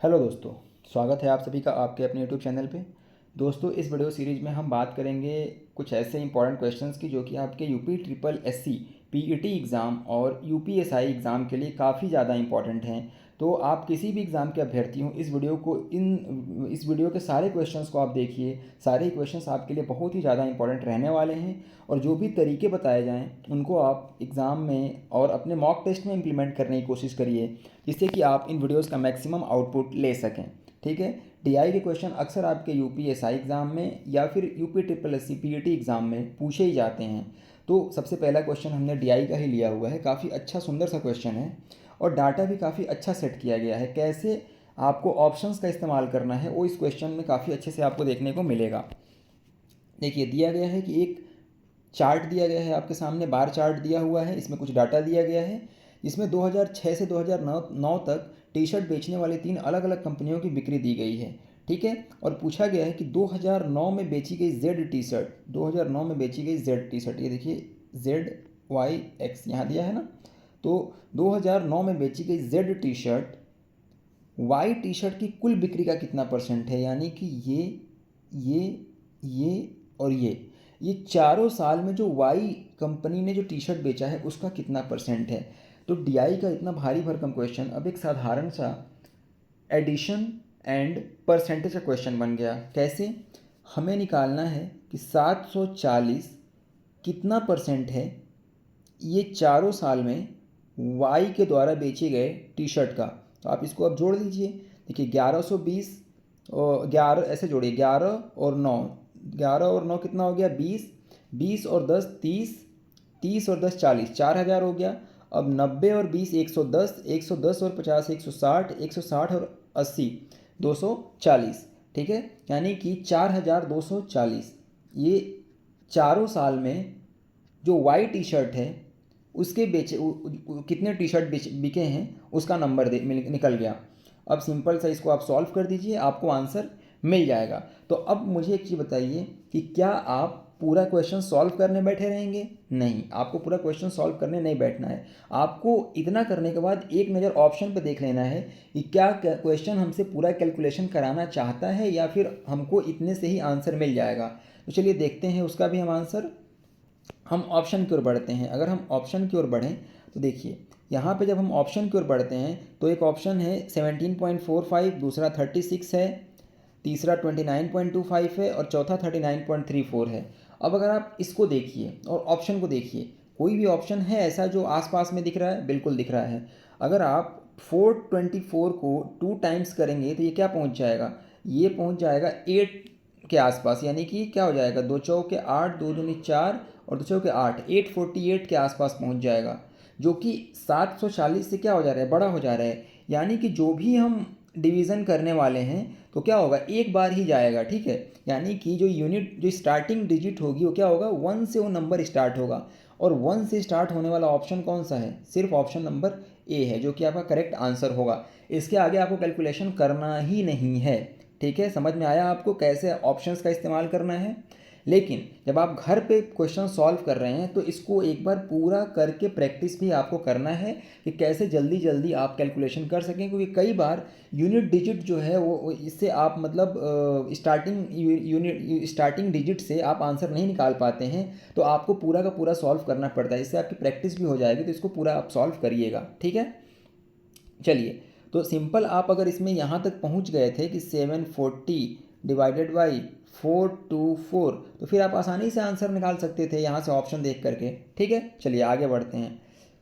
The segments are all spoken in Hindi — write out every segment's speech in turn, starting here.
हेलो दोस्तों, स्वागत है आप सभी का आपके अपने यूट्यूब चैनल पे। दोस्तों, इस वीडियो सीरीज में हम बात करेंगे कुछ ऐसे इंपॉर्टेंट क्वेश्चंस की जो कि आपके UP triple SC PET exam और यूपीएसआई एग्ज़ाम के लिए काफ़ी ज़्यादा इंपॉर्टेंट हैं। तो आप किसी भी एग्ज़ाम के अभ्यर्थी हों, इस वीडियो के सारे क्वेश्चंस को आप देखिए। सारे ही क्वेश्चंस आपके लिए बहुत ही ज़्यादा इंपॉर्टेंट रहने वाले हैं और जो भी तरीके बताए जाएँ उनको आप एग्ज़ाम में और अपने मॉक टेस्ट में इम्प्लीमेंट करने की कोशिश करिए, जिससे कि आप इन वीडियोस का मैक्सिमम आउटपुट ले सकें। ठीक है। डीआई के क्वेश्चन अक्सर आपके यूपीएसआई एग्ज़ाम में या फिर UP triple SC PET exam में पूछे ही जाते हैं। तो सबसे पहला क्वेश्चन हमने डीआई का ही लिया हुआ है। काफ़ी अच्छा सुंदर सा क्वेश्चन है और डाटा भी काफ़ी अच्छा सेट किया गया है। कैसे आपको ऑप्शंस का इस्तेमाल करना है वो इस क्वेश्चन में काफ़ी अच्छे से आपको देखने को मिलेगा। देखिए, दिया गया है कि एक चार्ट दिया गया है आपके सामने, बार चार्ट दिया हुआ है। इसमें कुछ डाटा दिया गया है। इसमें 2006 से 2009 तक टी शर्ट बेचने वाली 3 अलग अलग कंपनियों की बिक्री दी गई है। ठीक है। और पूछा गया है कि 2009 में बेची गई जेड टी शर्ट, 2009 में बेची गई जेड टी शर्ट, ये देखिए जेड वाई एक्स यहाँ दिया है ना। तो 2009 में बेची गई Z T shirt Y T shirt की कुल बिक्री का कितना परसेंट है, यानी कि ये ये और ये चारों साल में जो वाई कंपनी ने जो टी शर्ट बेचा है उसका कितना परसेंट है। तो डीआई का इतना भारी भरकम क्वेश्चन अब एक साधारण सा एडिशन एंड परसेंटेज का क्वेश्चन बन गया। कैसे? हमें निकालना है कि 740 कितना परसेंट है ये चारों साल में वाई के द्वारा बेचे गए टी शर्ट का। तो आप इसको अब जोड़ लीजिए। देखिए, 1120 और 11 ऐसे जोड़िए, 11 और 9 कितना हो गया? 20, 20 और 10 30, 30 और 10 40, 4000 हो गया। अब 90 और 20 110, 110 और 50 160, 160 और 80 240। ठीक है, यानी कि 4240 ये चारों साल में जो वाई टी शर्ट है उसके कितने टी शर्ट बिके हैं उसका नंबर निकल गया। अब सिंपल सा इसको आप सॉल्व कर दीजिए, आपको आंसर मिल जाएगा। तो अब मुझे एक चीज़ बताइए कि क्या आप पूरा क्वेश्चन सॉल्व करने बैठे रहेंगे? नहीं, आपको पूरा क्वेश्चन सॉल्व करने नहीं बैठना है। आपको इतना करने के बाद एक नज़र ऑप्शन पे देख लेना है कि क्या क्वेश्चन हमसे पूरा कैलकुलेशन कराना चाहता है या फिर हमको इतने से ही आंसर मिल जाएगा। तो चलिए देखते हैं उसका भी हम आंसर। हम ऑप्शन की ओर बढ़ते हैं। अगर हम ऑप्शन की ओर बढ़ें तो देखिए, यहाँ पे जब हम ऑप्शन की ओर बढ़ते हैं तो एक ऑप्शन है 17.45, दूसरा 36 है, तीसरा 29.25 है और चौथा 39.34 है। अब अगर आप इसको देखिए और ऑप्शन को देखिए, कोई भी ऑप्शन है ऐसा जो आसपास में दिख रहा है? बिल्कुल दिख रहा है। अगर आप 424 को 2 टाइम्स करेंगे तो ये क्या पहुँच जाएगा? ये पहुँच जाएगा 8 के आसपास, यानी कि क्या हो जाएगा? 2 चौके 8, 2 दूनी 4 और 2 चौके 8, 848 के आसपास पहुंच जाएगा, जो कि 740 से क्या हो जा रहा है? बड़ा हो जा रहा है। यानी कि जो भी हम डिवीज़न करने वाले हैं तो क्या होगा? एक बार ही जाएगा। ठीक है, यानी कि जो स्टार्टिंग डिजिट होगी वो क्या होगा? 1 से वो नंबर स्टार्ट होगा। और 1 से स्टार्ट होने वाला ऑप्शन कौन सा है? सिर्फ ऑप्शन नंबर ए है, जो कि आपका करेक्ट आंसर होगा। इसके आगे आपको कैलकुलेशन करना ही नहीं है। ठीक है, समझ में आया आपको कैसे ऑप्शंस का इस्तेमाल करना है। लेकिन जब आप घर पे क्वेश्चन सॉल्व कर रहे हैं तो इसको एक बार पूरा करके प्रैक्टिस भी आपको करना है कि कैसे जल्दी जल्दी आप कैलकुलेशन कर सकें, क्योंकि कई बार यूनिट डिजिट जो है वो इससे आप मतलब स्टार्टिंग डिजिट से आप आंसर नहीं निकाल पाते हैं। तो आपको पूरा का पूरा सॉल्व करना पड़ता है। इससे आपकी प्रैक्टिस भी हो जाएगी। तो इसको पूरा आप सॉल्व करिएगा। ठीक है, चलिए। तो सिंपल आप अगर इसमें यहाँ तक पहुँच गए थे कि 740 डिवाइडेड बाई 424, तो फिर आप आसानी से आंसर निकाल सकते थे यहाँ से ऑप्शन देख करके। ठीक है, चलिए आगे बढ़ते हैं।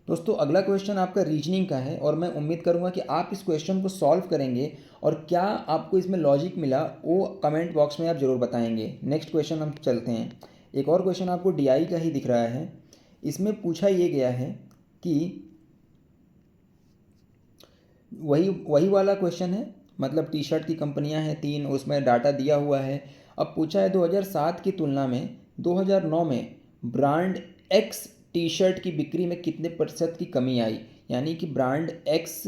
दोस्तों, अगला क्वेश्चन आपका रीजनिंग का है और मैं उम्मीद करूँगा कि आप इस क्वेश्चन को सॉल्व करेंगे और क्या आपको इसमें लॉजिक मिला वो कमेंट बॉक्स में आप ज़रूर बताएंगे। नेक्स्ट क्वेश्चन हम चलते हैं। एक और क्वेश्चन आपको डीआई का ही दिख रहा है। इसमें पूछा ये गया है कि वही वही वाला क्वेश्चन है, मतलब टी शर्ट की कंपनियां हैं 3, उसमें डाटा दिया हुआ है। अब पूछा है 2007 की तुलना में 2009 में ब्रांड एक्स टी शर्ट की बिक्री में कितने प्रतिशत की कमी आई। यानी कि ब्रांड एक्स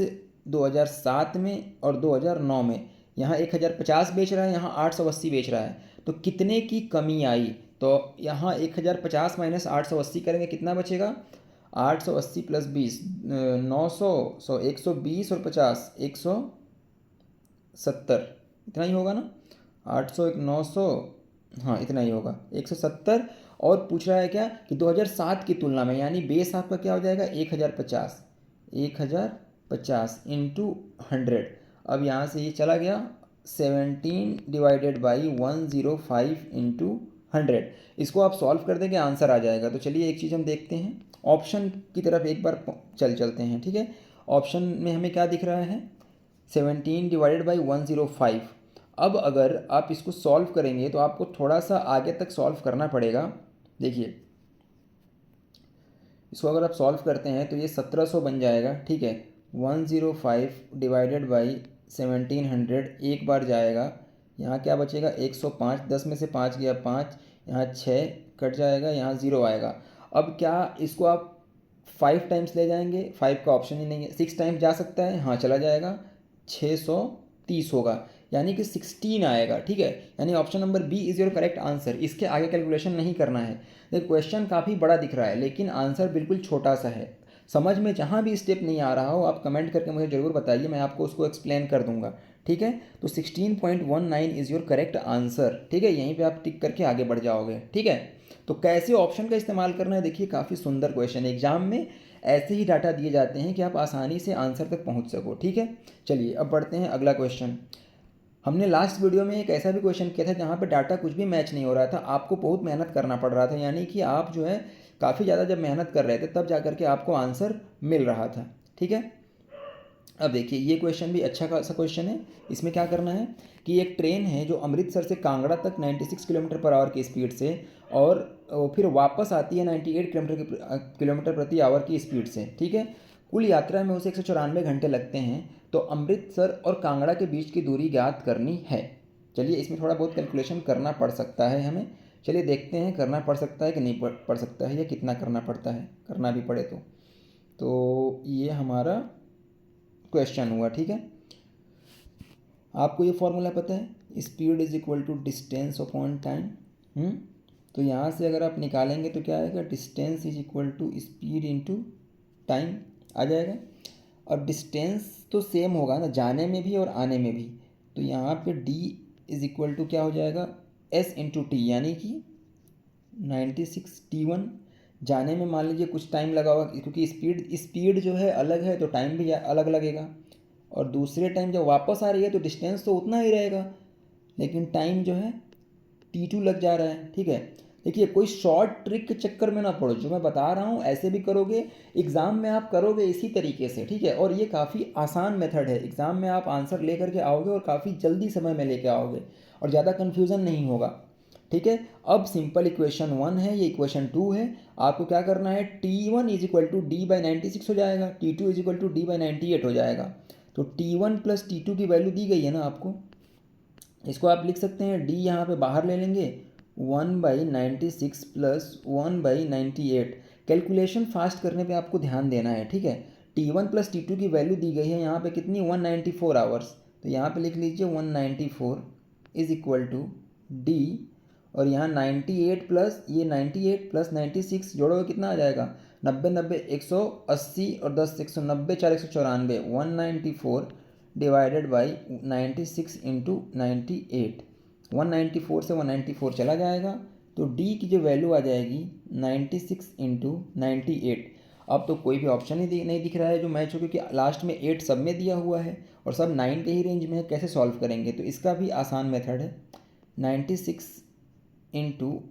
2007 में और 2009 में, यहाँ 1050 बेच रहा है, यहाँ 880 बेच रहा है, तो कितने की कमी आई। तो यहाँ 1050 माइनस 880 करेंगे, कितना बचेगा? 880 प्लस 20 900, 120 और 50 100 170 इतना ही होगा ना, 800 एक 900, हाँ इतना ही होगा 170। और पूछ रहा है क्या कि 2007 की तुलना में, यानी बेस आपका क्या हो जाएगा 1050, 1050 इंटू 100। अब यहाँ से ये चला गया 17 डिवाइडेड बाई 105 इंटू 100। इसको आप सॉल्व कर देंगे आंसर आ जाएगा। तो चलिए एक चीज़ हम देखते हैं, ऑप्शन की तरफ एक बार चलते हैं, ठीक है। ऑप्शन में हमें क्या दिख रहा है 17 डिवाइडेड बाई 105। अब अगर आप इसको सॉल्व करेंगे तो आपको थोड़ा सा आगे तक सॉल्व करना पड़ेगा। देखिए इसको अगर आप सॉल्व करते हैं तो ये 1700 बन जाएगा, ठीक है। 105 डिवाइडेड बाई 1700 एक बार जाएगा, यहाँ क्या बचेगा 105, 10 में से 5 गया 5, यहाँ 6 कट जाएगा, यहाँ 0 आएगा। अब क्या इसको आप 5 टाइम्स ले जाएंगे, 5 का ऑप्शन ही नहीं है। 6 टाइम्स जा सकता है, हाँ चला जाएगा, 630 होगा, यानी कि 16 आएगा, ठीक है। यानी option number B is your correct answer. इसके आगे कैलकुलेशन नहीं करना है। देखिए क्वेश्चन काफ़ी बड़ा दिख रहा है लेकिन आंसर बिल्कुल छोटा सा है। समझ में जहाँ भी स्टेप नहीं आ रहा हो आप कमेंट करके मुझे ज़रूर बताइए, मैं आपको उसको एक्सप्लेन कर दूंगा, ठीक है। तो 16.19 इज़ योर करेक्ट आंसर, ठीक है। यहीं पे आप टिक करके आगे बढ़ जाओगे, ठीक है। तो कैसे ऑप्शन का इस्तेमाल करना है, देखिए काफ़ी सुंदर क्वेश्चन है। एग्जाम में ऐसे ही डाटा दिए जाते हैं कि आप आसानी से आंसर तक पहुँच सको, ठीक है। चलिए अब बढ़ते हैं अगला क्वेश्चन। हमने लास्ट वीडियो में एक ऐसा भी क्वेश्चन किया था जहाँ पे डाटा कुछ भी मैच नहीं हो रहा था, आपको बहुत मेहनत करना पड़ रहा था, यानी कि आप जो है काफ़ी ज़्यादा जब मेहनत कर रहे थे तब जा करके आपको आंसर मिल रहा था, ठीक है। अब देखिए ये क्वेश्चन भी अच्छा खासा क्वेश्चन है। इसमें क्या करना है कि एक ट्रेन है जो अमृतसर से कांगड़ा तक 96 किलोमीटर पर आवर की स्पीड से और फिर वापस आती है 98 किलोमीटर प्रति आवर की स्पीड से, ठीक है। कुल यात्रा में उसे 194 घंटे लगते हैं। तो अमृतसर और कांगड़ा के बीच की दूरी ज्ञात करनी है। चलिए इसमें थोड़ा बहुत कैलकुलेशन करना पड़ सकता है हमें। चलिए देखते हैं करना पड़ सकता है कि नहीं पड़ सकता है, या कितना करना पड़ता है, करना भी पड़े तो ये हमारा क्वेश्चन हुआ, ठीक है। आपको ये फॉर्मूला पता है, speed is equal to distance upon time. तो यहाँ से अगर आप निकालेंगे तो क्या आएगा, distance is equal to speed into time आ जाएगा। अब डिस्टेंस तो सेम होगा ना, जाने में भी और आने में भी। तो यहाँ पे d इज इक्वल टू क्या हो जाएगा, s इंटू टी, यानी कि 96 t1। जाने में मान लीजिए कुछ टाइम लगा होगा क्योंकि स्पीड जो है अलग है तो टाइम भी अलग लगेगा। और दूसरे टाइम जब वापस आ रही है तो डिस्टेंस तो उतना ही रहेगा, लेकिन टाइम जो है t2 लग जा रहा है, ठीक है। देखिए कोई शॉर्ट ट्रिक के चक्कर में ना पड़ो, जो मैं बता रहा हूँ ऐसे भी करोगे, एग्ज़ाम में आप करोगे इसी तरीके से, ठीक है। और ये काफ़ी आसान मेथड है, एग्ज़ाम में आप आंसर ले करके आओगे और काफ़ी जल्दी समय में लेके आओगे और ज़्यादा कन्फ्यूज़न नहीं होगा, ठीक है। अब सिंपल इक्वेशन 1 है, ये इक्वेशन 2 है। आपको क्या करना है, T1 is equal to d by 96 हो जाएगा, T2 is equal to d by 98 हो जाएगा। तो T1 प्लस T2 की वैल्यू दी गई है ना आपको, इसको आप लिख सकते हैं डी यहाँ पे बाहर ले लेंगे, 1/96 प्लस 1/98। कैलकुलेशन फास्ट करने पे आपको ध्यान देना है, ठीक है। T1 प्लस T2 की वैल्यू दी गई है यहाँ पे कितनी, 194 आवर्स। तो यहाँ पे लिख लीजिए 194 इज इक्वल टू डी, और यहाँ 98 प्लस ये 98 प्लस 96 जोड़ोगे कितना आ जाएगा, 90 90 180 और 10 190 4 194, 194 डिवाइडेड बाई 96 इंटू 98। 194 से 194 चला जाएगा तो d की जो वैल्यू आ जाएगी 96 इंटू 98। अब तो कोई भी ऑप्शन ही नहीं दिख रहा है जो मैच हो, क्योंकि लास्ट में 8 सब में दिया हुआ है और सब 9 के ही रेंज में है। कैसे सॉल्व करेंगे, तो इसका भी आसान मेथड है, 96 इंटू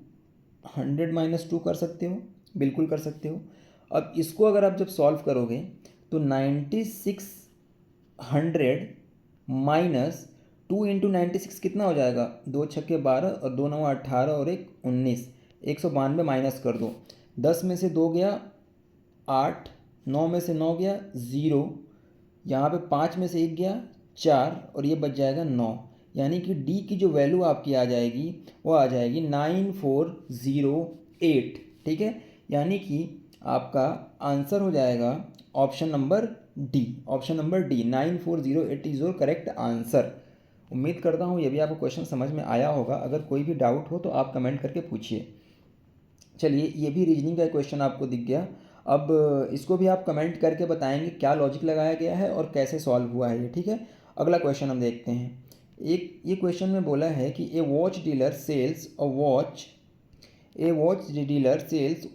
100 - 2 कर सकते हो, बिल्कुल कर सकते हो। अब इसको अगर आप जब सॉल्व करोगे तो 9600 माइनस 2 इंटू 96 कितना हो जाएगा, 2 छक्के 12 और 2 9 18 और 1 19, 192 माइनस कर दो। 10 में से 2 गया 8, 9 में से 9 गया 0, यहाँ पे 5 में से 1 गया 4 और ये बच जाएगा 9। यानी कि डी की जो वैल्यू आपकी आ जाएगी वो आ जाएगी 9408, ठीक है। यानी कि आपका आंसर हो जाएगा option number D, option number D 9408 is your correct answer. उम्मीद करता हूँ ये भी आपको क्वेश्चन समझ में आया होगा। अगर कोई भी डाउट हो तो आप कमेंट करके पूछिए। चलिए ये भी रीजनिंग का क्वेश्चन आपको दिख गया। अब इसको भी आप कमेंट करके बताएंगे क्या लॉजिक लगाया गया है और कैसे सॉल्व हुआ है ये, ठीक है। अगला क्वेश्चन हम देखते हैं। एक ये क्वेश्चन में बोला है कि a watch dealer sells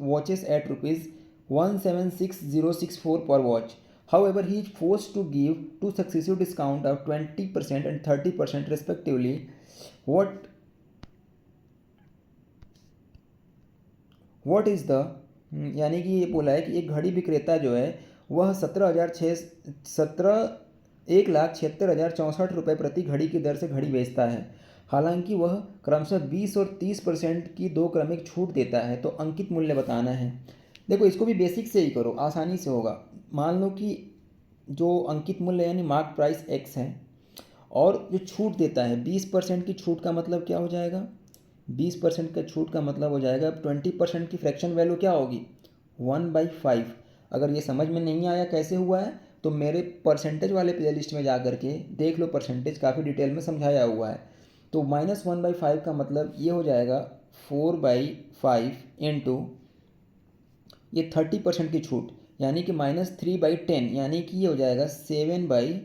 watches at ₹176,064 per watch. However, he is forced to give two successive discount of 20% and 30% respectively. What is the यानी कि ये बोला है कि एक घड़ी विक्रेता जो है वह 1,76,64 प्रति घड़ी की दर से घड़ी बेचता है। हालांकि वह क्रमशः 20 और 30% की दो क्रमिक छूट देता है, तो अंकित मूल्य बताना है। देखो, इसको भी बेसिक से ही करो, आसानी से होगा। मान लो कि जो अंकित मूल्य यानी मार्क प्राइस एक्स है और जो छूट देता है 20% की छूट का मतलब क्या हो जाएगा, 20% का छूट का मतलब हो जाएगा 20% की फ्रैक्शन वैल्यू क्या होगी 1/5। अगर ये समझ में नहीं आया कैसे हुआ है तो मेरे परसेंटेज वाले प्ले लिस्ट में जा करके देख लो, परसेंटेज काफ़ी डिटेल में समझाया हुआ है। तो -1/5 का मतलब ये हो जाएगा 4/5 इंटू ये 30% की छूट यानी कि -3/10 यानी कि ये हो जाएगा 7/10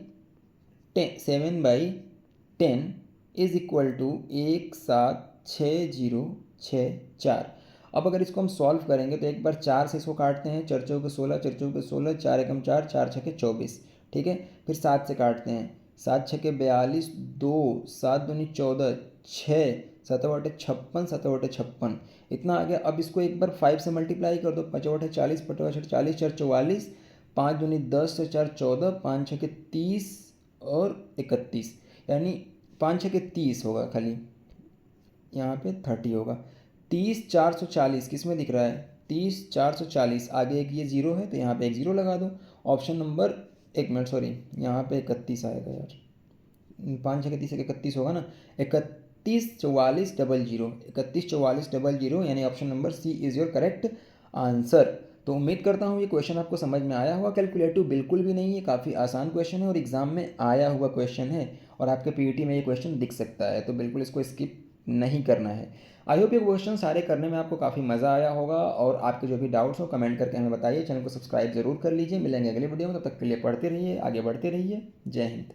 इज इक्वल टू 176064। अब अगर इसको हम सॉल्व करेंगे तो एक बार 4 से इसको काटते हैं, 4 चौके 16, 4 चौके 16, 4 एकम 4, 4 छके 24, ठीक है। फिर 7 से काटते हैं, 7 छके 42, 2 7 दूनी 14, 6 7 बटे 56, 7 बटे 56 इतना आ गया। अब इसको एक बार 5 से मल्टीप्लाई कर दो, 5 बटे 40, 5 बटे 40, 4 44, 5 दूनी 10, 4 14, 5 छके 30 और 31 यानी 5 छके 30 होगा, खाली यहाँ पे 30 होगा। 30,440 किस में दिख रहा है, 30,440 आगे एक ये जीरो है तो यहाँ पे एक जीरो लगा दो। ऑप्शन नंबर, एक मिनट सॉरी, यहाँ पे 31 आएगा यार, 5 छके 30 31 होगा ना, 31,44,00, 31,44,00 यानी option number C is your correct answer. तो उम्मीद करता हूँ ये क्वेश्चन आपको समझ में आया होगा। कैलकुलेटिव बिल्कुल भी नहीं है, काफ़ी आसान क्वेश्चन है और एग्जाम में आया हुआ क्वेश्चन है और आपके पीईटी में ये क्वेश्चन दिख सकता है, तो बिल्कुल इसको स्किप नहीं करना है। आई होप ये क्वेश्चन सारे करने में आपको काफ़ी मज़ा आया होगा और आपके जो भी डाउट्स हो कमेंट करके हमें बताइए। चैनल को सब्सक्राइब जरूर कर लीजिए। मिलेंगे अगले वीडियो में, तब तक के लिए पढ़ते रहिए, आगे बढ़ते रहिए। जय हिंद।